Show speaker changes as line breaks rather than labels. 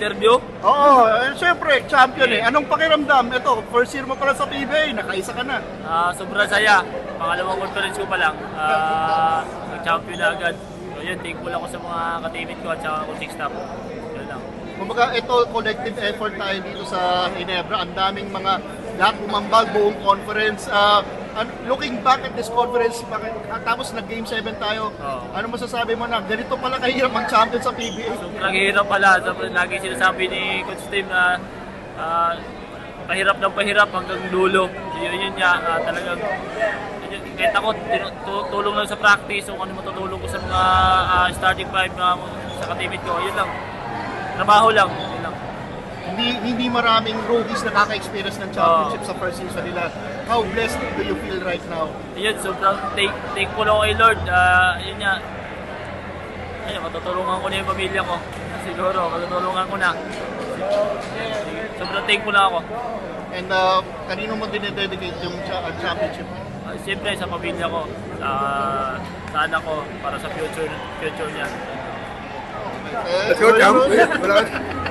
interview?
Oo, syempre, champion eh. Anong pakiramdam? Ito, first year mo pala sa PBA, nakaisa ka na.
Sobrang saya. Pangalawang conference ko pa lang. Nag-champion na agad. So yun, thankful ako sa mga ka-teammate ko at sa coaching staff. Yun lang.
Kumbaga, ito, collective effort tayo dito sa Ginebra. Ang daming mga lahat umambag buong conference. Looking back at this conference, tapos nag-game 7 tayo, ano masasabi mo na ganito pala kahirap mag-champion sa PBA?
Sobrang hirap pala. Lagi sinasabi ni Coach Tim na pahirap ng pahirap hanggang dulo. Yun niya, talagang kahit ako, tulong lang sa practice o ano matutulong ko sa mga starting five sa ka-teammate ko, yun lang. Trabaho lang, yun lang.
Hindi maraming rookies nakaka-experience ng championship sa first season nila. How blessed do you feel right now?
Yun, sobrang thankful ako kay Lord. Yun niya, ayun, matutulungan ko na yung pamilya ko. Siguro, matutulungan ko na. Sobrang thankful na ako.
And kanino mo dinededicate yung championship?
Siyempre sa pamilya ko, sa anak ko, para sa future niya.
Let's go, champ!